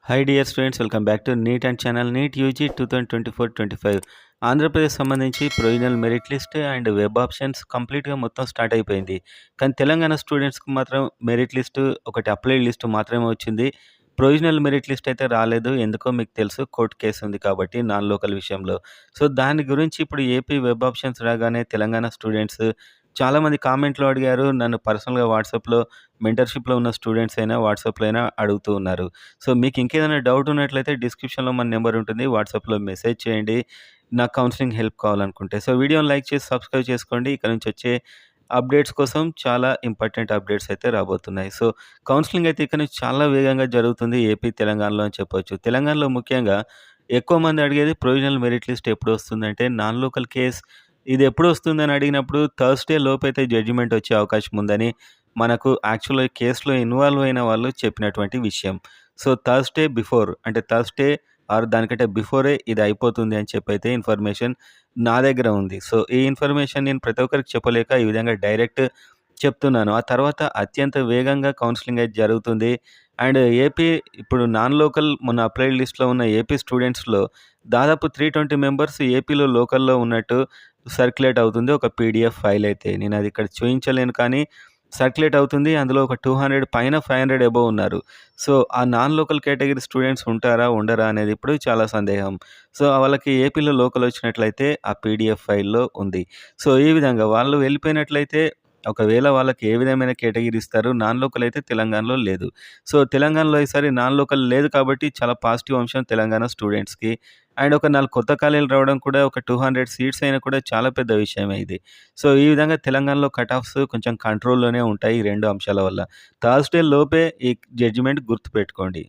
Hi dear students, welcome back to NEET and channel. NEET UG 2024-25 Andhra Pradesh సంబంధించి provisional merit list and web options కంప్లీట్గా మొత్తం start అయిపోయింది. కానీ తెలంగాణ స్టూడెంట్స్కి మాత్రం మెరిట్ లిస్టు ఒకటి అప్లైడ్ లిస్ట్ మాత్రమే వచ్చింది. ప్రొవిజనల్ మెరిట్ లిస్ట్ అయితే రాలేదు. ఎందుకో మీకు తెలుసు, కోర్టు కేసు ఉంది కాబట్టి నాన్ లోకల్ విషయంలో. సో దాని గురించి ఇప్పుడు ఏపీ వెబ్ ఆప్షన్స్ రాగానే తెలంగాణ స్టూడెంట్స్ చాలామంది కామెంట్లో అడిగారు. నన్ను పర్సనల్గా వాట్సాప్లో మెంటర్షిప్లో ఉన్న స్టూడెంట్స్ అయినా వాట్సాప్లో అయినా అడుగుతూ ఉన్నారు. సో మీకు ఇంకేదైనా డౌట్ ఉన్నట్లయితే డిస్క్రిప్షన్లో మన నెంబర్ ఉంటుంది, వాట్సాప్లో మెసేజ్ చేయండి నాకు కౌన్సిలింగ్ హెల్ప్ కావాలనుకుంటే. సో వీడియోని లైక్ చేసి సబ్స్క్రైబ్ చేసుకోండి. ఇక్కడ నుంచి వచ్చే అప్డేట్స్ కోసం చాలా ఇంపార్టెంట్ అప్డేట్స్ అయితే రాబోతున్నాయి. సో కౌన్సిలింగ్ అయితే ఇక్కడ నుంచి చాలా వేగంగా జరుగుతుంది ఏపీ తెలంగాణలో అని చెప్పొచ్చు. తెలంగాణలో ముఖ్యంగా ఎక్కువ మంది అడిగేది ప్రొవిజనల్ మెరిట్ లిస్ట్ ఎప్పుడు వస్తుందంటే, నాన్ లోకల్ కేస్ ఇది ఎప్పుడు వస్తుందని అడిగినప్పుడు థర్స్డే లోపైతే జడ్జిమెంట్ వచ్చే అవకాశం ఉందని మనకు యాక్చువల్‌గా కేస్‌లో ఇన్వాల్వ్ అయిన వాళ్ళు చెప్పినటువంటి విషయం. సో థర్స్డే బిఫోర్, అంటే థర్స్డే ఆర్ దానికంటే బిఫోరే ఇది అయిపోతుంది అని చెప్పైతే ఇన్ఫర్మేషన్ నా దగ్గర ఉంది. సో ఈ ఇన్ఫర్మేషన్ నేను ప్రతి ఒక్కరికి చెప్పలేక ఈ విధంగా డైరెక్ట్ చెప్తున్నాను. ఆ తర్వాత అత్యంత వేగంగా కౌన్సిలింగ్ అయితే జరుగుతుంది. అండ్ ఏపీ ఇప్పుడు నాన్ లోకల్ మొన్న అప్లైడ్ లిస్ట్‌లో ఉన్న ఏపీ స్టూడెంట్స్‌లో దాదాపు 320 మెంబర్స్ ఏపీలో లోకల్‌లో ఉన్నట్టు సర్క్యులేట్ అవుతుంది ఒక పీడీఎఫ్ ఫైల్ అయితే. నేను అది ఇక్కడ చూయించలేను కానీ సర్క్యులేట్ అవుతుంది. అందులో ఒక 200 పైన 500 అబోవ్ ఉన్నారు. సో ఆ నాన్ లోకల్ కేటగిరీ స్టూడెంట్స్ ఉంటారా? ఉండరా? అనేది ఇప్పుడు చాలా సందేహం. సో వాళ్ళకి ఏపీలో లోకల్ వచ్చినట్లయితే ఆ పీడీఎఫ్ ఫైల్‌లో ఉంది. సో ఈ విధంగా వాళ్ళు వెళ్ళిపోయినట్లయితే ఒకవేళ వాళ్ళకి ఏ విధమైన కేటగిరీ ఇస్తారు? నాన్ లోకల్ అయితే తెలంగాణలో లేదు. సో తెలంగాణలో ఈసారి నాన్ లోకల్ లేదు కాబట్టి చాలా పాజిటివ్ అంశం తెలంగాణ స్టూడెంట్స్‌కి. అండ్ ఒక 4 కొత్త కాలేజీలు రావడం కూడా, ఒక 200 సీట్స్ అయినా కూడా చాలా పెద్ద విషయమే ఇది. సో ఈ విధంగా తెలంగాణలో కట్ ఆఫ్స్ కొంచెం కంట్రోల్‌లోనే ఉంటాయి ఈ 2 అంశాల వల్ల. థర్స్‌డే లోపే ఈ జడ్జిమెంట్ గుర్తుపెట్టుకోండి.